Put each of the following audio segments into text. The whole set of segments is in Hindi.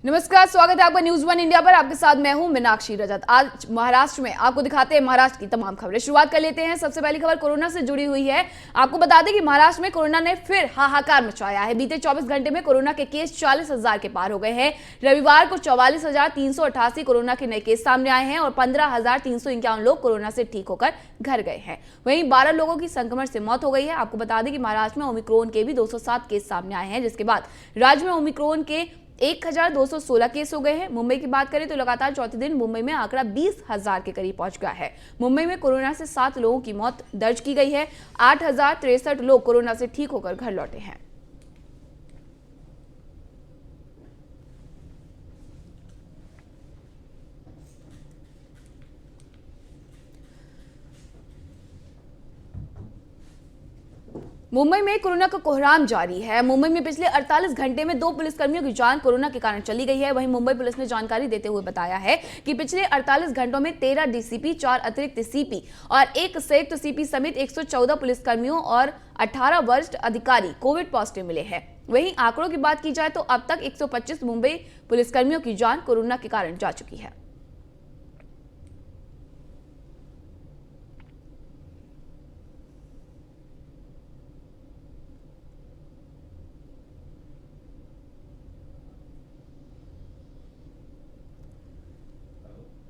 नमस्कार, स्वागत है आपका न्यूज वन इंडिया पर। आपके साथ मैं हूं मीनाक्षी रजत। आज महाराष्ट्र में आपको दिखाते हैं महाराष्ट्र की तमाम खबरें। शुरुआत कर लेते हैं। सबसे पहली खबर कोरोना से जुड़ी हुई है। आपको बता दें कि महाराष्ट्र में कोरोना ने फिर हाहाकार मचाया है। बीते 24 घंटे में कोरोना के केस 40,000 के पार हो गए हैं। रविवार को 44,388 कोरोना के नए केस सामने आए हैं और 15,351 लोग कोरोना से ठीक होकर घर गए हैं। वहीं 12 लोगों की संक्रमण से मौत हो गई है। आपको बता दें कि महाराष्ट्र में ओमिक्रॉन के भी 207 केस सामने आए हैं, जिसके बाद राज्य में ओमिक्रॉन के 1,216 केस हो गए हैं। मुंबई की बात करें तो लगातार चौथे दिन मुंबई में आंकड़ा 20,000 के करीब पहुंच गया है। मुंबई में कोरोना से 7 लोगों की मौत दर्ज की गई है। 8,063 लोग कोरोना से ठीक होकर घर लौटे हैं। मुंबई में कोरोना का कोहराम जारी है। मुंबई में पिछले 48 घंटे में 2 पुलिसकर्मियों की जान कोरोना के कारण चली गई है। वहीं मुंबई पुलिस ने जानकारी देते हुए बताया है कि पिछले 48 घंटों में 13 डीसीपी, 4 अतिरिक्त सीपी और 1 संयुक्त सीपी समेत 114 पुलिसकर्मियों और 18 वरिष्ठ अधिकारी कोविड पॉजिटिव मिले हैं। वहीं आंकड़ों की बात की जाए तो अब तक 125 मुंबई पुलिसकर्मियों की जान कोरोना के कारण जा चुकी है।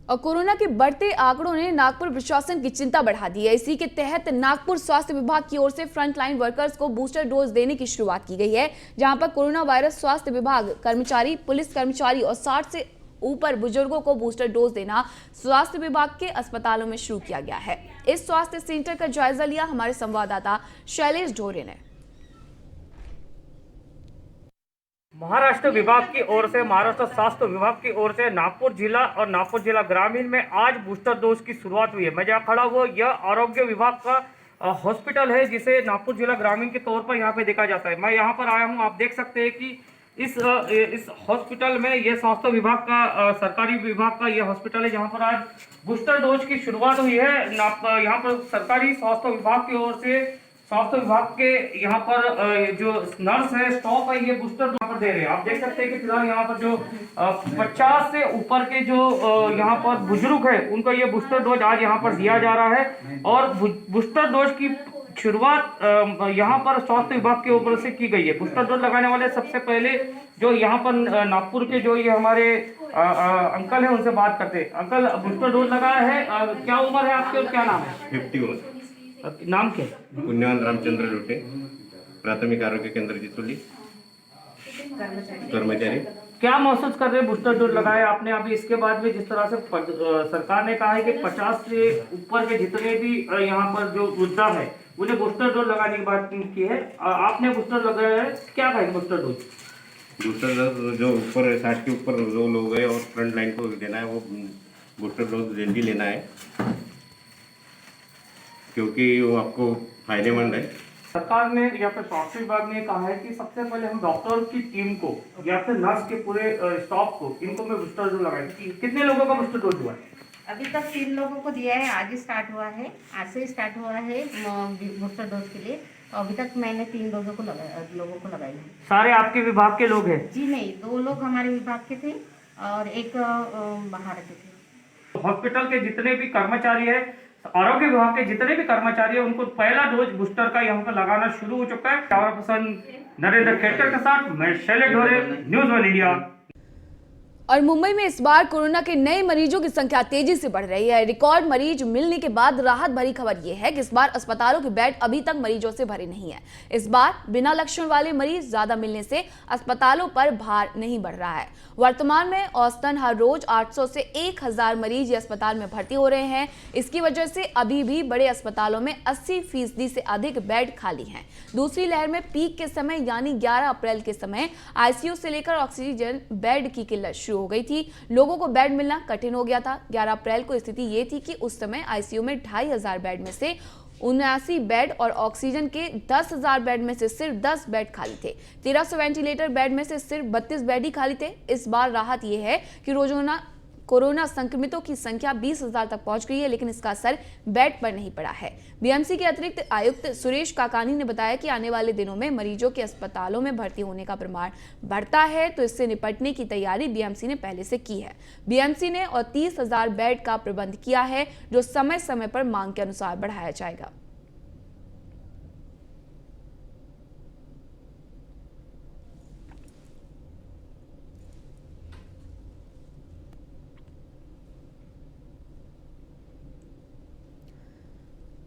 और कोरोना के बढ़ते आंकड़ों ने नागपुर प्रशासन की चिंता बढ़ा दी है। इसी के तहत नागपुर स्वास्थ्य विभाग की ओर से फ्रंटलाइन वर्कर्स को बूस्टर डोज देने की शुरुआत की गई है, जहां पर कोरोना वायरस स्वास्थ्य विभाग कर्मचारी, पुलिस कर्मचारी और 60 से ऊपर बुजुर्गों को बूस्टर डोज देना स्वास्थ्य विभाग के अस्पतालों में शुरू किया गया है। इस स्वास्थ्य सेंटर का जायजा लिया हमारे संवाददाता शैलेश ढोरे ने। महाराष्ट्र विभाग की ओर से, महाराष्ट्र स्वास्थ्य विभाग की ओर से नागपुर जिला और नागपुर जिला ग्रामीण में आज बूस्टर डोज की शुरुआत हुई है। मैं जहाँ खड़ा हुआ यह आरोग्य विभाग का हॉस्पिटल है, जिसे नागपुर जिला ग्रामीण के तौर पर यहाँ पे देखा जाता है। मैं यहाँ पर आया हूँ, आप देख सकते हैं कि इस हॉस्पिटल में यह स्वास्थ्य विभाग का सरकारी विभाग का यह हॉस्पिटल है, जहाँ पर आज बूस्टर डोज की शुरुआत हुई है। यहाँ पर सरकारी स्वास्थ्य विभाग की ओर से स्वास्थ्य विभाग के यहाँ पर जो नर्स है, स्टाफ है, ये बूस्टर यहाँ पर दे रहे हैं। आप देख सकते हैं कि फिलहाल यहाँ पर जो 50 से ऊपर के जो यहाँ पर बुजुर्ग है, उनको ये बूस्टर डोज आज यहाँ पर दिया जा रहा है। और बूस्टर डोज की शुरुआत यहाँ पर स्वास्थ्य विभाग के ऊपर से की गई है। बूस्टर डोज लगाने वाले सबसे पहले जो यहाँ पर नागपुर के जो ये हमारे अंकल है, उनसे बात करते हैं। अंकल, बूस्टर डोज लगाया है, क्या उम्र है आपकी और क्या नाम है? 51। नाम क्या? पुण्यवान रामचंद्र लोटे, प्राथमिक आरोग्य केंद्र जितोली, कर्मचारी। क्या महसूस कर रहे हैं? बूस्टर डोज लगाया आपने अभी, इसके बाद में जिस तरह से सरकार ने कहा है कि 50 से ऊपर के जितने भी यहाँ पर जो वृद्धा है, उन्हें बूस्टर डोज लगाने की बात की है। आपने बूस्टर लगाया है, क्या कहेंगे बूस्टर डोज? बूस्टर डोज जो ऊपर 60 के ऊपर जो लोग हैं और फ्रंट लाइन को देना है, वो बूस्टर डोज जल्दी लेना है, क्योंकि वो आपको फायदेमंद है। सरकार ने या फिर स्वास्थ्य विभाग ने कहा है कि सबसे पहले हम डॉक्टर की टीम को या फिर नर्स के पूरे स्टाफ को, इनको में बूस्टर डोज लगाएंगे। कितने लोगों का बूस्टर डोज हुआ है? अभी तक 3 लोगों को दिया है। आज ही स्टार्ट हुआ है, आज से स्टार्ट हुआ है बूस्टर डोज के लिए। तो अभी तक मैंने 3 लोगों को लगाई है। सारे आपके विभाग के लोग हैं? जी नहीं, 2 लोग हमारे विभाग के थे और 1 बाहर के थे। हॉस्पिटल के जितने भी कर्मचारी है, आरोग्य विभाग के जितने भी कर्मचारी है, उनको पहला डोज बूस्टर का यहाँ पर लगाना शुरू हो चुका है। कैमरा पर्सन नरेंद्र खेड़कर के साथ मैं शैलेश ढोरे, न्यूज वन इंडिया। और मुंबई में इस बार कोरोना के नए मरीजों की संख्या तेजी से बढ़ रही है। रिकॉर्ड मरीज मिलने के बाद राहत भरी खबर यह है कि इस बार अस्पतालों के बेड अभी तक मरीजों से भरे नहीं है। इस बार बिना लक्षण वाले मरीज ज्यादा मिलने से अस्पतालों पर भार नहीं बढ़ रहा है। वर्तमान में औसतन हर रोज 800 से 1000 मरीज अस्पताल में भर्ती हो रहे हैं। इसकी वजह से अभी भी बड़े अस्पतालों में 80% से अधिक बेड खाली हैं। दूसरी लहर में पीक के समय यानी 11 अप्रैल के समय आईसीयू से लेकर ऑक्सीजन बेड की किल्लत शुरू हो गई थी। लोगों को बेड मिलना कठिन हो गया था। 11 अप्रैल को स्थिति ये थी कि उस समय आईसीयू में 2500 बेड में से 79 बेड और ऑक्सीजन के 10,000 बेड में से सिर्फ 10 बेड खाली थे। 1300 वेंटिलेटर बेड में से सिर्फ 32 बेड ही खाली थे। इस बार राहत यह है कि रोजाना कोरोना संक्रमितों की संख्या 20,000 तक पहुंच गई है, लेकिन इसका असर बेड पर नहीं पड़ा है। बीएमसी के अतिरिक्त आयुक्त सुरेश काकानी ने बताया कि आने वाले दिनों में मरीजों के अस्पतालों में भर्ती होने का प्रमाण बढ़ता है, तो इससे निपटने की तैयारी बीएमसी ने पहले से की है। बीएमसी ने और 30,000 बेड का प्रबंध किया है, जो समय समय पर मांग के अनुसार बढ़ाया जाएगा।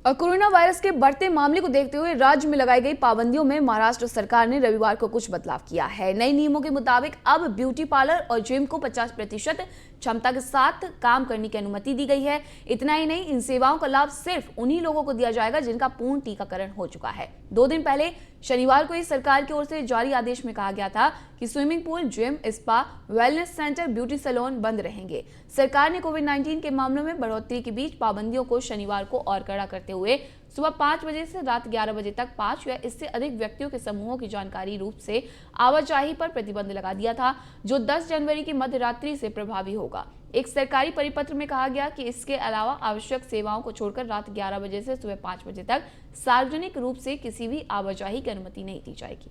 और कोरोना वायरस के बढ़ते मामले को देखते हुए राज्य में लगाई गई पाबंदियों में महाराष्ट्र सरकार ने रविवार को कुछ बदलाव किया है। नए नियमों के मुताबिक अब ब्यूटी पार्लर और जिम को 50% क्षमता के साथ काम करने की अनुमति दी गई है। इतना ही नहीं, इन सेवाओं का लाभ सिर्फ उन्हीं लोगों को दिया जाएगा जिनका पूर्ण टीकाकरण हो चुका है। 2 दिन पहले शनिवार को ही सरकार की ओर से जारी आदेश में कहा गया था कि swimming pool, gym, spa, wellness centre, beauty salon बंद रहेंगे। सरकार ने कोविड-19 के मामलों में बढ़ोतरी के बीच पाबंदियों को शनिवार को और कड़ा करते हुए सुबह 5 बजे से रात 11 बजे तक 5 या इससे अधिक व्यक्तियों के समूहों की जानकारी रूप से आवाजाही पर प्रतिबंध लगा दिया था, जो 10 जनवरी की मध्य रात्रि से प्रभावी होगा। एक सरकारी परिपत्र में कहा गया कि इसके अलावा आवश्यक सेवाओं को छोड़कर रात 11 बजे से सुबह 5 बजे तक सार्वजनिक रूप से किसी भी आवाजाही की अनुमति नहीं दी जाएगी।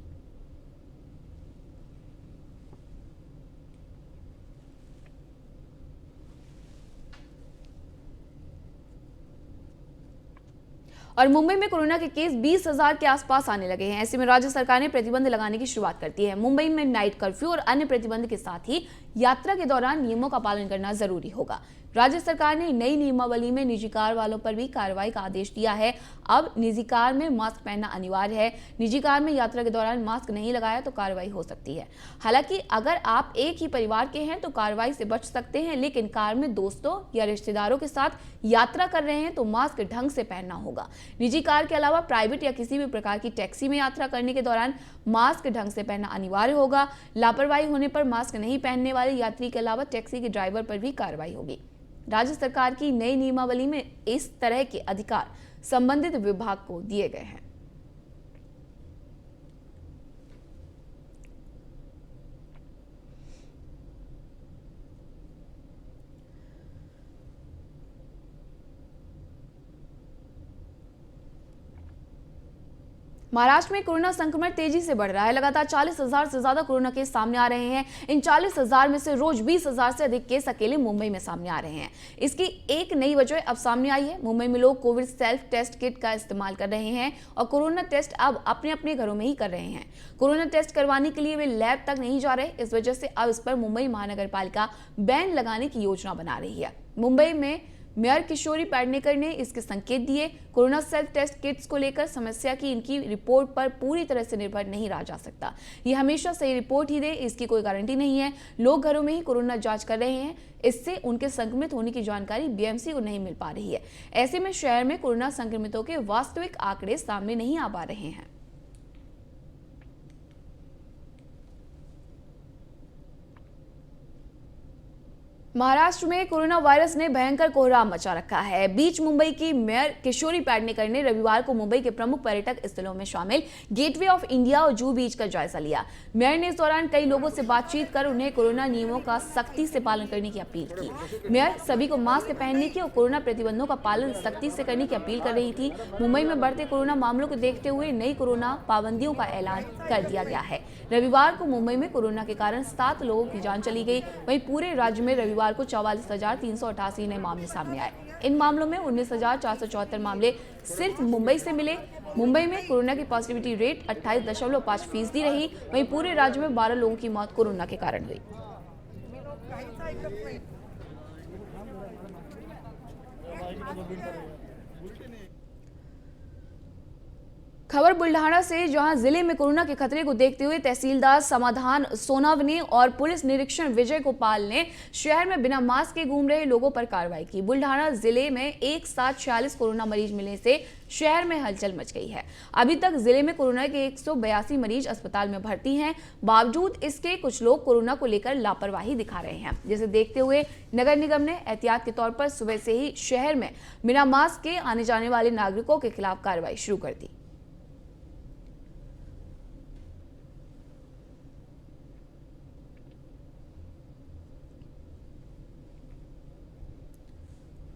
और मुंबई में कोरोना के केस 20,000 के आसपास आने लगे हैं। ऐसे में राज्य सरकार ने प्रतिबंध लगाने की शुरुआत कर दी है। मुंबई में नाइट कर्फ्यू और अन्य प्रतिबंध के साथ ही यात्रा के दौरान नियमों का पालन करना जरूरी होगा। राज्य सरकार ने नई नियमावली में निजी कार वालों पर भी कार्रवाई का आदेश दिया है। अब निजी कार में मास्क पहनना अनिवार्य है। निजी कार में यात्रा के दौरान मास्क नहीं लगाया तो कार्रवाई हो सकती है। हालांकि अगर आप एक ही परिवार के हैं तो कार्रवाई से बच सकते हैं, लेकिन कार में दोस्तों या रिश्तेदारों के साथ यात्रा कर रहे हैं तो मास्क ढंग से पहनना होगा। निजी कार के अलावा प्राइवेट या किसी भी प्रकार की टैक्सी में यात्रा करने के दौरान मास्क ढंग से पहनना अनिवार्य होगा। लापरवाही होने पर मास्क नहीं पहनने वाले यात्री के अलावा टैक्सी के ड्राइवर पर भी कार्रवाई होगी। राज्य सरकार की नई नियमावली में इस तरह के अधिकार संबंधित विभाग को दिए गए हैं। महाराष्ट्र में कोरोना संक्रमण तेजी से बढ़ रहा है। लगातार 40,000 से ज्यादा कोरोना केस सामने आ रहे हैं। इन 40,000 में से रोज 20,000 से अधिक केस अकेले मुंबई में सामने आ रहे हैं। इसकी एक नई वजह अब सामने आई है। मुंबई में लोग कोविड सेल्फ टेस्ट किट का इस्तेमाल कर रहे हैं और कोरोना टेस्ट अब अपने अपने घरों में ही कर रहे हैं। कोरोना टेस्ट करवाने के लिए वे लैब तक नहीं जा रहे। इस वजह से अब इस पर मुंबई महानगर पालिका बैन लगाने की योजना बना रही है। मुंबई में मेयर किशोरी पेडनेकर ने इसके संकेत दिए। कोरोना सेल्फ टेस्ट किट्स को लेकर समस्या की इनकी रिपोर्ट पर पूरी तरह से निर्भर नहीं रहा जा सकता। ये हमेशा सही रिपोर्ट ही दे, इसकी कोई गारंटी नहीं है। लोग घरों में ही कोरोना जांच कर रहे हैं, इससे उनके संक्रमित होने की जानकारी बीएमसी को नहीं मिल पा रही है। ऐसे में शहर में कोरोना संक्रमितों के वास्तविक आंकड़े सामने नहीं आ पा रहे हैं। महाराष्ट्र में कोरोना वायरस ने भयंकर कोहराम मचा रखा है। बीच मुंबई की मेयर किशोरी पेडनेकर ने रविवार को मुंबई के प्रमुख पर्यटक स्थलों में शामिल गेटवे ऑफ इंडिया और जूहू बीच का जायजा लिया। मेयर ने इस दौरान कई लोगों से बातचीत कर उन्हें कोरोना नियमों का सख्ती से पालन करने की अपील की। मेयर सभी को मास्क पहनने की और कोरोना प्रतिबंधों का पालन सख्ती से करने की अपील कर रही थी। मुंबई में बढ़ते कोरोना मामलों को देखते हुए नई कोरोना पाबंदियों का ऐलान कर दिया गया है। रविवार को मुंबई में कोरोना के कारण 7 लोगों की जान चली गई। वहीं पूरे राज्य में रविवार को 44,388 नए मामले सामने आए। इन मामलों में 19,474 मामले सिर्फ मुंबई से मिले। मुंबई में कोरोना की पॉजिटिविटी रेट 28.5% रही। वहीं पूरे राज्य में 12 लोगों की मौत कोरोना के कारण हुई। खबर बुल्ढाना से, जहां जिले में कोरोना के खतरे को देखते हुए तहसीलदार समाधान सोनावने और पुलिस निरीक्षक विजय गोपाल ने शहर में बिना मास्क के घूम रहे लोगों पर कार्रवाई की। बुल्ढाना जिले में एक साथ 46 कोरोना मरीज मिलने से शहर में हलचल मच गई है। अभी तक जिले में कोरोना के 182 मरीज अस्पताल में भर्ती हैं। बावजूद इसके कुछ लोग कोरोना को लेकर लापरवाही दिखा रहे हैं, जिसे देखते हुए नगर निगम ने एहतियात के तौर पर सुबह से ही शहर में बिना मास्क के आने जाने वाले नागरिकों के खिलाफ कार्रवाई शुरू कर दी।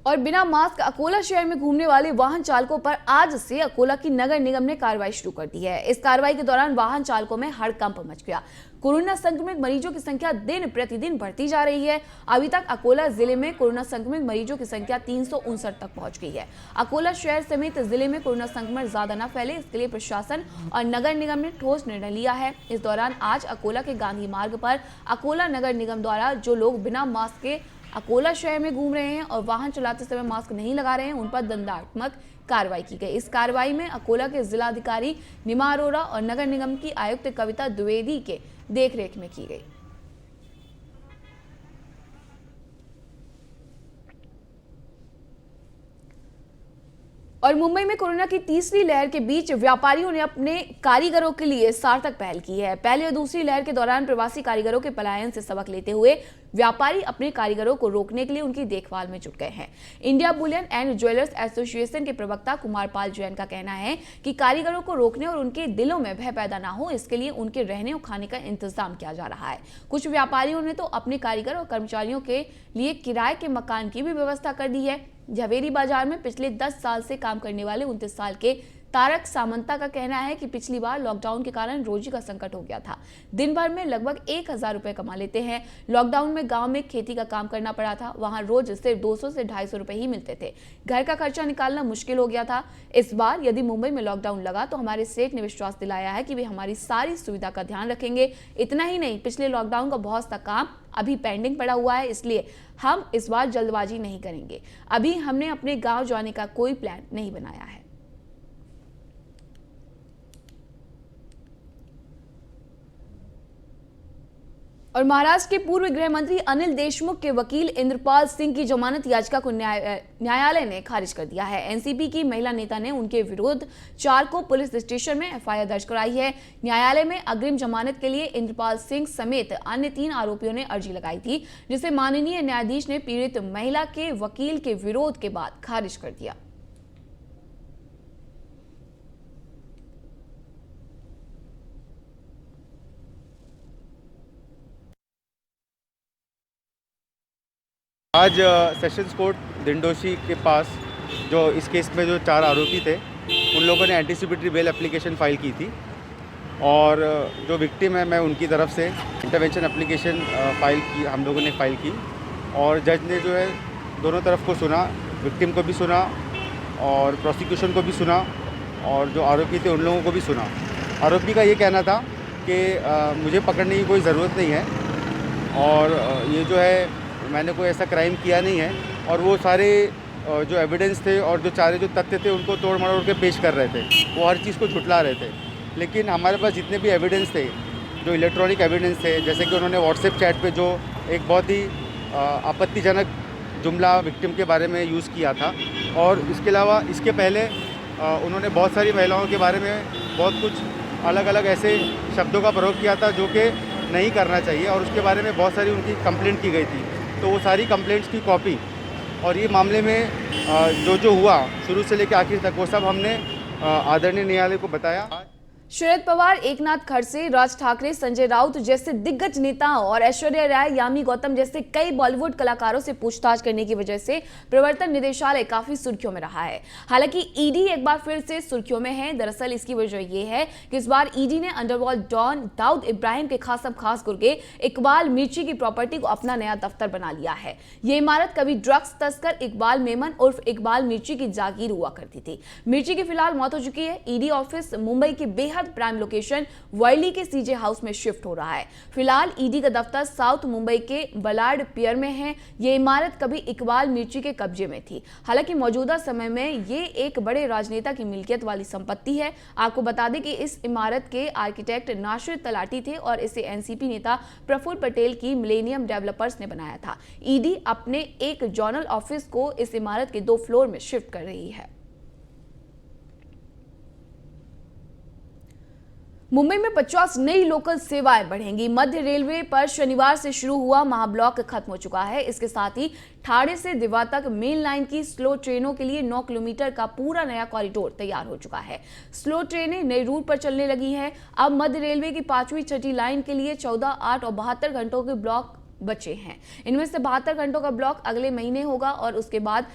और बिना मास्क अकोला शहर में घूमने वाले वाहन चालकों पर आज से अकोला की नगर निगम ने कार्रवाई शुरू कर दी है। इस कार्रवाई के दौरान वाहन चालकों में हड़कंप मच गया। कोरोना संक्रमित मरीजों की संख्या दिन प्रतिदिन बढ़ती जा रही है। अभी तक अकोला जिले में कोरोना संक्रमित मरीजों की संख्या 359 तक पहुंच गई है। अकोला शहर समेत जिले में कोरोना संक्रमण ज्यादा न फैले, इसके लिए प्रशासन और नगर निगम ने ठोस निर्णय लिया है। इस दौरान आज अकोला के गांधी मार्ग पर अकोला नगर निगम द्वारा जो लोग बिना मास्क के अकोला शहर में घूम रहे हैं और वाहन चलाते समय मास्क नहीं लगा रहे हैं, उन पर दंडात्मक कार्रवाई की गई। इस कार्रवाई में अकोला के जिलाधिकारी निमा अरोरा और नगर निगम की आयुक्त कविता द्विवेदी के देखरेख में की गई। और मुंबई में कोरोना की तीसरी लहर के बीच व्यापारियों ने अपने कारीगरों के लिए सार्थक पहल की है। पहली और दूसरी लहर के दौरान प्रवासी कारीगरों के पलायन से सबक लेते हुए व्यापारी अपने कारीगरों को रोकने के लिए उनकी देखभाल में जुट गए हैं। India Boolean and jewellers association के प्रवक्ता कुमार पाल जैन का कहना है कि कारीगरों को रोकने और उनके दिलों में भय पैदा ना हो, इसके लिए उनके रहने और खाने का इंतजाम किया जा रहा है। कुछ व्यापारियों ने तो अपने कारीगर और कर्मचारियों के लिए किराए के मकान की भी व्यवस्था कर दी है। झवेरी बाजार में पिछले 10 साल से काम करने वाले 29 साल के तारक सामंता का कहना है कि पिछली बार लॉकडाउन के कारण रोजी का संकट हो गया था। दिन भर में लगभग 1000 रुपए कमा लेते हैं। लॉकडाउन में गांव में खेती का काम करना पड़ा था, वहां रोज सिर्फ 200 से 250 रुपए ही मिलते थे। घर का खर्चा निकालना मुश्किल हो गया था। इस बार यदि मुंबई में लॉकडाउन लगा तो हमारे सेठ ने विश्वास दिलाया है कि वे हमारी सारी सुविधा का ध्यान रखेंगे। इतना ही नहीं, पिछले लॉकडाउन का बहुत सा काम अभी पेंडिंग पड़ा हुआ है, इसलिए हम इस बार जल्दबाजी नहीं करेंगे। अभी हमने अपने गांव जाने का कोई प्लान नहीं बनाया है। और महाराष्ट्र के पूर्व गृह मंत्री अनिल देशमुख के वकील इंद्रपाल सिंह की जमानत याचिका को न्यायालय ने खारिज कर दिया है। एनसीपी की महिला नेता ने उनके विरुद्ध 4 को पुलिस स्टेशन में एफआईआर दर्ज कराई है। न्यायालय में अग्रिम जमानत के लिए इंद्रपाल सिंह समेत अन्य 3 आरोपियों ने अर्जी लगाई थी, जिसे माननीय न्यायाधीश ने पीड़ित महिला के वकील के विरोध के बाद खारिज कर दिया। आज सेशंस कोर्ट दिंडोशी के पास जो इस केस में जो 4 आरोपी थे, उन लोगों ने एंटीसिपेटरी बेल एप्लीकेशन फ़ाइल की थी और जो विक्टिम है मैं उनकी तरफ से इंटरवेंशन एप्लीकेशन हम लोगों ने फ़ाइल की और जज ने जो है दोनों तरफ को सुना, विक्टिम को भी सुना और प्रोसिक्यूशन को भी सुना और जो आरोपी थे उन लोगों को भी सुना। आरोपी का ये कहना था कि मुझे पकड़ने की कोई ज़रूरत नहीं है और ये जो है मैंने कोई ऐसा क्राइम किया नहीं है और वो सारे जो एविडेंस थे और जो तथ्य थे उनको तोड़ मरोड़ के पेश कर रहे थे। वो हर चीज़ को झुठला रहे थे। लेकिन हमारे पास जितने भी एविडेंस थे, जो इलेक्ट्रॉनिक एविडेंस थे, जैसे कि उन्होंने व्हाट्सएप चैट पे जो एक बहुत ही आपत्तिजनक जुमला विक्टिम के बारे में यूज़ किया था और इसके अलावा इसके पहले उन्होंने बहुत सारी महिलाओं के बारे में बहुत कुछ अलग अलग ऐसे शब्दों का प्रयोग किया था जो कि नहीं करना चाहिए और उसके बारे में बहुत सारी उनकी कंप्लेंट की गई थी। तो वो सारी कंप्लेंट्स की कॉपी और ये मामले में जो हुआ शुरू से लेकर आखिर तक वो सब हमने आदरणीय न्यायालय को बताया। शरद पवार, एकनाथ खड़से, राज ठाकरे, संजय राउत जैसे दिग्गज नेताओं और ऐश्वर्या राय, यामी गौतम जैसे कई बॉलीवुड कलाकारों से पूछताछ करने की वजह से प्रवर्तन निदेशालय काफी सुर्खियों में रहा है। हालांकि ईडी एक बार फिर से सुर्खियों में है। दरअसल इसकी वजह यह है कि इस बार ईडी ने अंडरवर्ल्ड डॉन दाऊद इब्राहिम के खास गुर्गे इकबाल मिर्ची की प्रॉपर्टी को अपना नया दफ्तर बना लिया है। ये इमारत कभी ड्रग्स तस्कर इकबाल मेमन उर्फ इकबाल मिर्ची की जागीर हुआ करती थी। मिर्ची की फिलहाल मौत हो चुकी है। ईडी ऑफिस मुंबई के बेहद प्राइम लोकेशन वर्ली के सीजे हाउस में शिफ्ट हो रहा है। फिलहाल ईडी का दफ्तर साउथ मुंबई के बलार्ड पियर में है। ये इमारत कभी इकबाल मिर्ची के कब्जे में थी। हालांकि मौजूदा समय में ये एक बड़े राजनेता की मिल्कियत वाली संपत्ति है। आपको बता दें कि इस इमारत के आर्किटेक्ट नासिर तलाटी थे और इसे एनसीपी नेता प्रफुल्ल पटेल की मिलेनियम डेवलपर्स ने बनाया था। ईडी अपने एक जोनल ऑफिस को इस इमारत के 2 फ्लोर में शिफ्ट कर रही है। मुंबई में 50 नई लोकल सेवाएं बढ़ेंगी। मध्य रेलवे पर शनिवार से शुरू हुआ महाब्लॉक खत्म हो चुका है। इसके साथ ही ठाणे से दिवा तक मेन लाइन की स्लो ट्रेनों के लिए 9 किलोमीटर का पूरा नया कॉरिडोर तैयार हो चुका है। स्लो ट्रेनें नए रूट पर चलने लगी हैं। अब मध्य रेलवे की 5वीं छठी लाइन के लिए 14, 8 और 72 घंटों के ब्लॉक बचे हैं। इनमें से 72 घंटों का ब्लॉक अगले महीने होगा और उसके बाद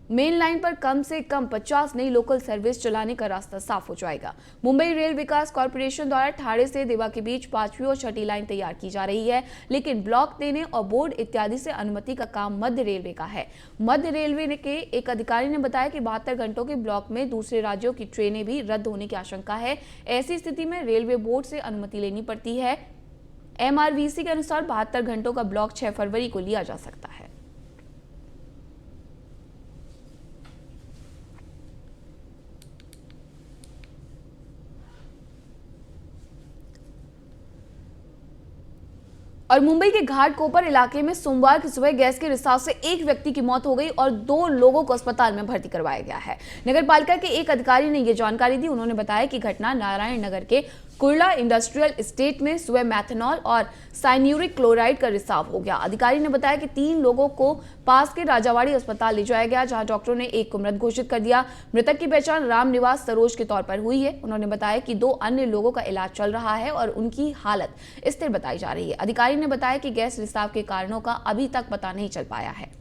मेन लाइन पर कम से कम 50 नई लोकल सर्विस चलाने का रास्ता साफ हो जाएगा। मुंबई रेल विकास कॉर्पोरेशन द्वारा ठाणे से देवा के बीच 5वीं और 6ठी लाइन तैयार की जा रही है, लेकिन ब्लॉक देने और बोर्ड इत्यादि से अनुमति का काम मध्य रेलवे का है। मध्य रेलवे के एक अधिकारी ने बताया कि 72 घंटों के ब्लॉक में दूसरे राज्यों की ट्रेनें भी रद्द होने की आशंका है। ऐसी स्थिति में रेलवे बोर्ड से अनुमति लेनी पड़ती है। MRVC के अनुसार 72 घंटों का ब्लॉक 6 फरवरी को लिया जा सकता है। और मुंबई के घाटकोपर इलाके में सोमवार की सुबह गैस के रिसाव से एक व्यक्ति की मौत हो गई और 2 लोगों को अस्पताल में भर्ती करवाया गया है। नगर पालिका के एक अधिकारी ने यह जानकारी दी। उन्होंने बताया कि घटना नारायण नगर के कुर्ला इंडस्ट्रियल एस्टेट में सुबह मैथनॉल और साइन्यूरिक क्लोराइड का रिसाव हो गया। अधिकारी ने बताया कि 3 लोगों को पास के राजावाड़ी अस्पताल ले जाया गया, जहां डॉक्टरों ने एक को मृत घोषित कर दिया। मृतक की पहचान रामनिवास सरोज के तौर पर हुई है। उन्होंने बताया कि 2 अन्य लोगों का इलाज चल रहा है और उनकी हालत स्थिर बताई जा रही है। अधिकारी ने बताया कि गैस रिसाव के कारणों का अभी तक पता नहीं चल पाया है।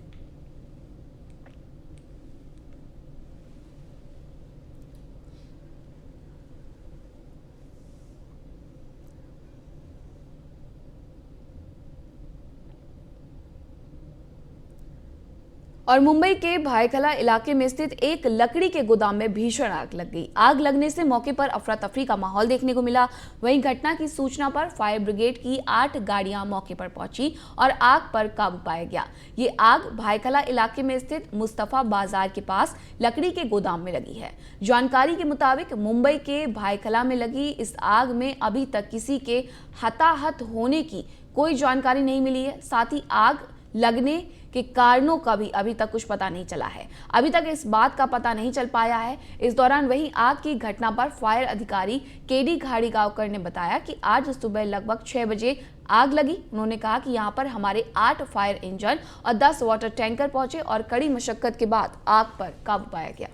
और मुंबई के भायखला इलाके में स्थित एक लकड़ी के गोदाम में भीषण आग लग गई। आग लगने से मौके पर अफरा तफरी का माहौल देखने को मिला। वहीं घटना की सूचना पर फायर ब्रिगेड की 8 गाड़ियां मौके पर पहुंची और आग पर काबू पाया गया। ये आग भायखला इलाके में स्थित मुस्तफा बाजार के पास लकड़ी के गोदाम में लगी है। जानकारी के मुताबिक मुंबई के भायखला में लगी इस आग में अभी तक किसी के हताहत होने की कोई जानकारी नहीं मिली है। साथ ही आग लगने के कारणों का भी अभी तक कुछ पता नहीं चला है। अभी तक इस बात का पता नहीं चल पाया है। इस दौरान वहीं आग की घटना पर फायर अधिकारी केडी घाड़ीगांवकर ने बताया कि आज सुबह लगभग 6 बजे आग लगी। उन्होंने कहा कि यहां पर हमारे 8 फायर इंजन और 10 वाटर टैंकर पहुंचे और कड़ी मशक्कत के बाद आग पर काबू पाया गया।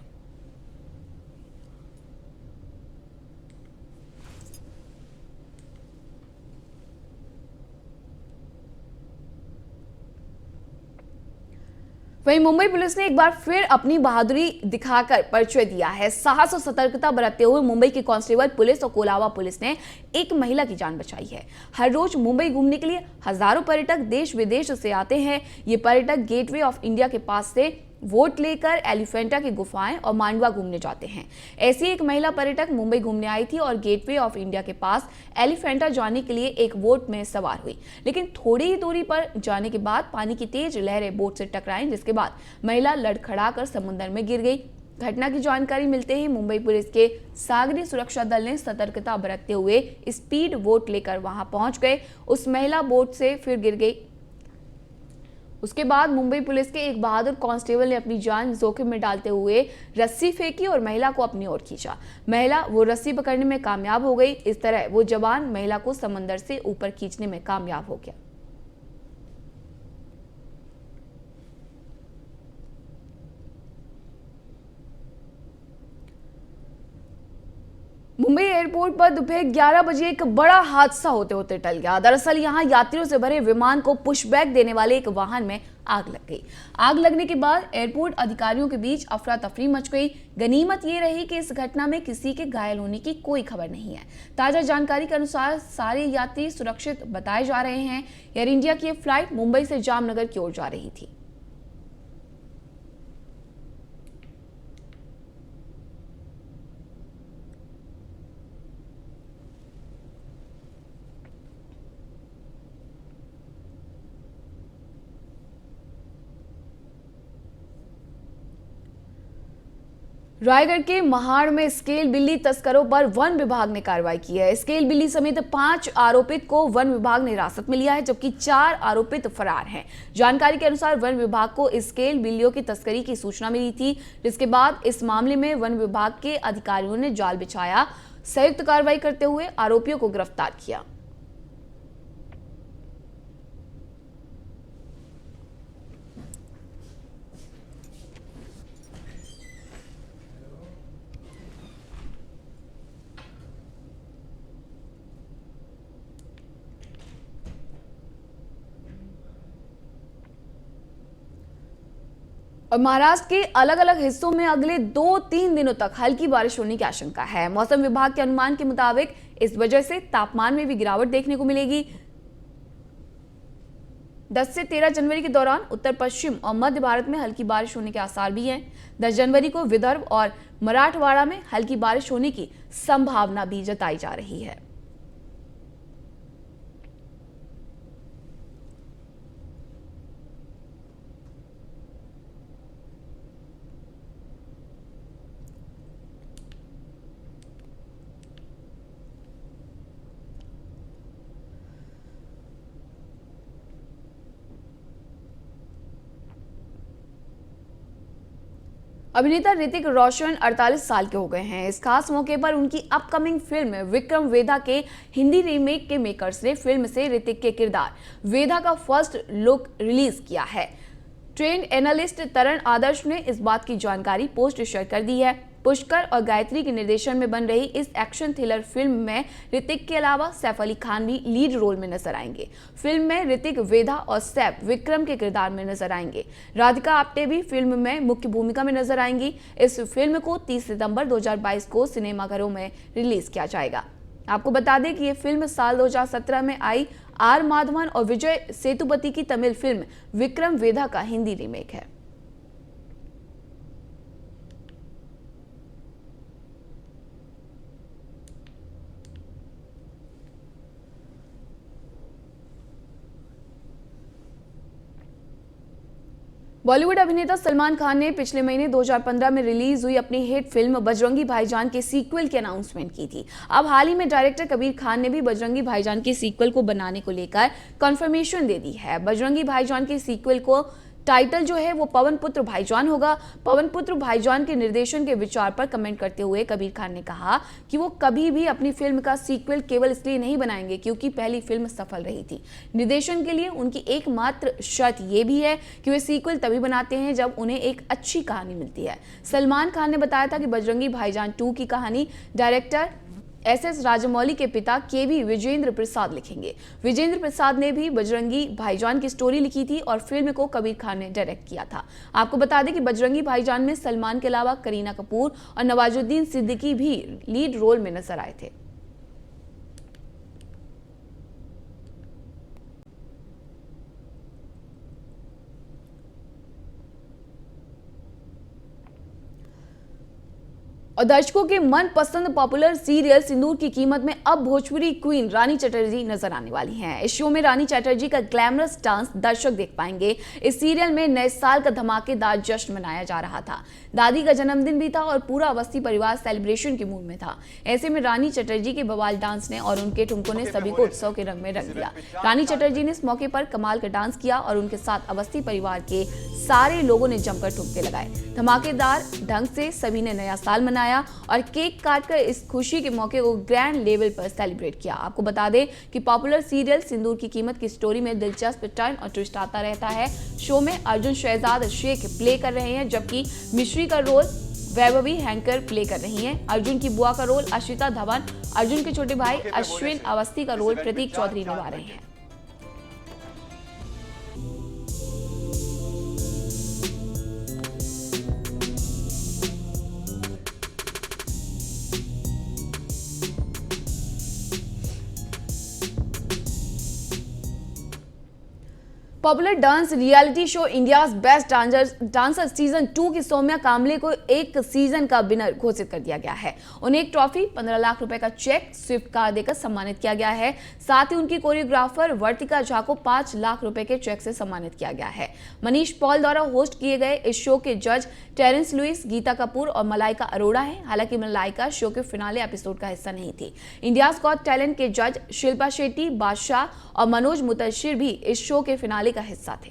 वहीं मुंबई पुलिस ने एक बार फिर अपनी बहादुरी दिखाकर परिचय दिया है। साहस और सतर्कता बरतते हुए मुंबई के कांस्टेबल पुलिस और कोलाबा पुलिस ने एक महिला की जान बचाई है। हर रोज मुंबई घूमने के लिए हजारों पर्यटक देश विदेश से आते हैं। ये पर्यटक गेटवे ऑफ इंडिया के पास से वोट लेकर एलिफेंटा की गुफाएं और मांडवा घूमने जाते हैं। ऐसी एक महिला पर्यटक मुंबई घूमने आई थी और गेटवे ऑफ इंडिया के पास एलिफेंटा जाने के लिए एक बोट में सवार हुई, लेकिन थोड़ी ही दूरी पर जाने के बाद पानी की तेज लहरें बोट से टकराईं, जिसके बाद महिला लड़खड़ाकर समुद्र में गिर गई। घटना की जानकारी मिलते ही मुंबई पुलिस के सागरी सुरक्षा दल ने सतर्कता बरतते हुए स्पीड बोट लेकर वहां पहुंच गए। उस महिला बोट से फिर गिर गई। उसके बाद मुंबई पुलिस के एक बहादुर कांस्टेबल ने अपनी जान जोखिम में डालते हुए रस्सी फेंकी और महिला को अपनी ओर खींचा। महिला वो रस्सी पकड़ने में कामयाब हो गई। इस तरह वो जवान महिला को समंदर से ऊपर खींचने में कामयाब हो गया। मुंबई एयरपोर्ट पर दोपहर 11 बजे एक बड़ा हादसा होते होते टल गया। दरअसल यहां यात्रियों से भरे विमान को पुशबैक देने वाले एक वाहन में आग लग गई। आग लगने के बाद एयरपोर्ट अधिकारियों के बीच अफरा तफरी मच गई। गनीमत ये रही कि इस घटना में किसी के घायल होने की कोई खबर नहीं है। ताजा जानकारी के अनुसार सारे यात्री सुरक्षित बताए जा रहे हैं। एयर इंडिया की फ्लाइट मुंबई से जामनगर की ओर जा रही थी। रायगढ़ के महाड़ में स्केल बिल्ली तस्करों पर वन विभाग ने कार्रवाई की है। स्केल बिल्ली समेत 5 आरोपित को वन विभाग ने हिरासत में लिया है, जबकि 4 आरोपित फरार हैं। जानकारी के अनुसार वन विभाग को स्केल बिल्लियों की तस्करी की सूचना मिली थी, जिसके बाद इस मामले में वन विभाग के अधिकारियों ने जाल बिछाया, संयुक्त कार्रवाई करते हुए आरोपियों को गिरफ्तार किया। और महाराष्ट्र के अलग अलग हिस्सों में अगले 2-3 दिनों तक हल्की बारिश होने की आशंका है। मौसम विभाग के अनुमान के मुताबिक इस वजह से तापमान में भी गिरावट देखने को मिलेगी। 10 से 13 जनवरी के दौरान उत्तर पश्चिम और मध्य भारत में हल्की बारिश होने के आसार भी हैं। 10 जनवरी को विदर्भ और मराठवाड़ा में हल्की बारिश होने की संभावना भी जताई जा रही है। अभिनेता ऋतिक रोशन 48 साल के हो गए हैं। इस खास मौके पर उनकी अपकमिंग फिल्म विक्रम वेधा के हिंदी रीमेक के मेकर्स ने फिल्म से ऋतिक के किरदार वेधा का फर्स्ट लुक रिलीज किया है। ट्रेंड एनालिस्ट तरण आदर्श ने इस बात की जानकारी पोस्ट शेयर कर दी है। पुष्कर और गायत्री के निर्देशन में बन रही इस एक्शन थ्रिलर फिल्म में ऋतिक के अलावा सैफ अली खान भी लीड रोल में नजर आएंगे। फिल्म में ऋतिक वेधा और सैफ विक्रम के किरदार में नजर आएंगे। राधिका आप्टे भी फिल्म में मुख्य भूमिका में नजर आएंगी। इस फिल्म को 30 सितंबर 2022 को सिनेमाघरों में रिलीज किया जाएगा। आपको बता दें कि यह फिल्म साल 2017 में आई आर माधवन और विजय सेतुपति की तमिल फिल्म विक्रम वेधा का हिंदी रीमेक है। बॉलीवुड अभिनेता सलमान खान ने पिछले महीने 2015 में रिलीज हुई अपनी हिट फिल्म बजरंगी भाईजान के सीक्वल की अनाउंसमेंट की थी। अब हाल ही में डायरेक्टर कबीर खान ने भी बजरंगी भाईजान के सीक्वल को बनाने को लेकर कंफर्मेशन दे दी है। बजरंगी भाईजान के सीक्वल को टाइटल जो है वो पवन पुत्र भाईजान होगा। पवन पुत्र भाईजान के निर्देशन के विचार पर कमेंट करते हुए कबीर खान ने कहा कि वो कभी भी अपनी फिल्म का सीक्वल केवल इसलिए नहीं बनाएंगे क्योंकि पहली फिल्म सफल रही थी। निर्देशन के लिए उनकी एकमात्र शर्त ये भी है कि वे सीक्वल तभी बनाते हैं जब उन्हें एक अच्छी कहानी मिलती है। सलमान खान ने बताया था कि बजरंगी भाईजान 2 की कहानी डायरेक्टर एस राजमौली के पिता केवी विजेंद्र प्रसाद लिखेंगे। विजेंद्र प्रसाद ने भी बजरंगी भाईजान की स्टोरी लिखी थी और फिल्म को कबीर खान ने डायरेक्ट किया था। आपको बता दें कि बजरंगी भाईजान में सलमान के अलावा करीना कपूर और नवाजुद्दीन सिद्दीकी भी लीड रोल में नजर आए थे। और दर्शकों के मनपसंद पॉपुलर सीरियल सिंदूर की कीमत में अब भोजपुरी क्वीन रानी चटर्जी नजर आने वाली हैं। इस शो में रानी चटर्जी का ग्लैमरस डांस दर्शक देख पाएंगे। इस सीरियल में नए साल का धमाकेदार जश्न मनाया जा रहा था। दादी का जन्मदिन भी था और पूरा अवस्थी परिवार सेलिब्रेशन के मूड में था। ऐसे में रानी चटर्जी के बवाल डांस ने और उनके ठुमकों ने सभी को उत्सव के रंग में रंग दिया। रानी चटर्जी ने इस मौके पर कमाल का डांस किया और उनके साथ अवस्थी परिवार के सारे लोगों ने जमकर ठुमके लगाए। धमाकेदार ढंग से सभी ने नया साल मनाया और केक काटकर इस खुशी के मौके को ग्रैंड लेवल पर सेलिब्रेट किया। आपको बता दें कि पॉपुलर सीरियल सिंदूर की कीमत की स्टोरी में दिलचस्प टर्न और ट्विस्ट आता रहता है। शो में अर्जुन शहजाद शेख प्ले कर रहे हैं जबकि मिश्री का रोल वैभवी हैंकर प्ले कर रही हैं। अर्जुन की बुआ का रोल अश्विता धवन, अर्जुन के छोटे भाई अश्विन अवस्थी का रोल प्रतीक चौधरी निभा रहे हैं। Popular dance reality show India's best dancer season 2 की सौम्या कामले को एक सीजन का विनर घोषित कर दिया गया है। उन्हें एक ट्रॉफी, 15 लाख रुपए का चेक, स्विफ्ट कार देकर सम्मानित किया गया है। साथ ही उनकी कोरियोग्राफर वर्तिका झा को 5 लाख रुपए के चेक से सम्मानित किया गया है। मनीष पॉल द्वारा होस्ट किए गए इस शो के जज टेरेंस लुइस, गीता कपूर और मलाइका अरोड़ा हैं। हालांकि मलाइका शो के फिनाले एपिसोड का हिस्सा नहीं थी। इंडियाज गॉट टैलेंट के जज शिल्पा शेट्टी, बादशाह और मनोज मुतशिर भी इस शो के फिनाले का हिस्सा थे।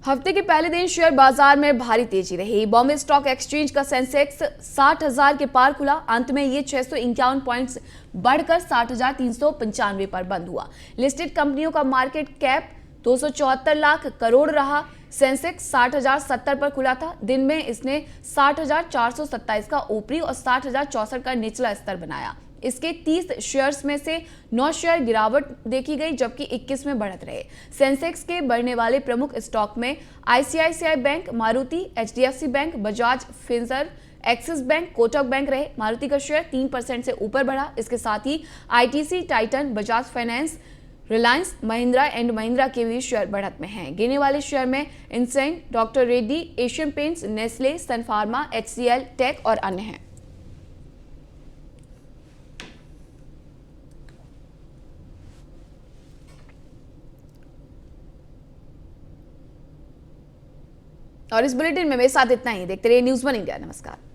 हफ्ते के पहले दिन शेयर बाजार में भारी तेजी रही। बॉम्बे स्टॉक एक्सचेंज का सेंसेक्स 60,000 के पार खुला। अंत में ये 651 पॉइंट्स बढ़कर 60,395 पर बंद हुआ। लिस्टेड कंपनियों का मार्केट कैप 274 लाख करोड़ रहा। सेंसेक्स 60,070 पर खुला था। दिन में इसने 60,427 का ऊपरी और 60,064 का निचला स्तर बनाया। इसके 30 शेयर्स में से 9 शेयर गिरावट देखी गई, जबकि 21 में बढ़त रहे। सेंसेक्स के बढ़ने वाले प्रमुख स्टॉक में ICICI bank, Maruti, HDFC bank, Bajaj Finserv, axis bank, Kotak bank रहे। मारुति का शेयर 3% से ऊपर बढ़ा। इसके साथ ही ITC, Titan, Bajaj Finance, Reliance, Mahindra and Mahindra के भी शेयर बढ़त में हैं। गिरने वाले शेयर में इंसेन, doctor Reddy, Asian Paints, Nestle, Sun Pharma, HCL, Tech और अन्य हैं। और इस बुलेटिन में मेरे साथ इतना ही। देखते रहिए न्यूज़ 1 इंडिया। नमस्कार।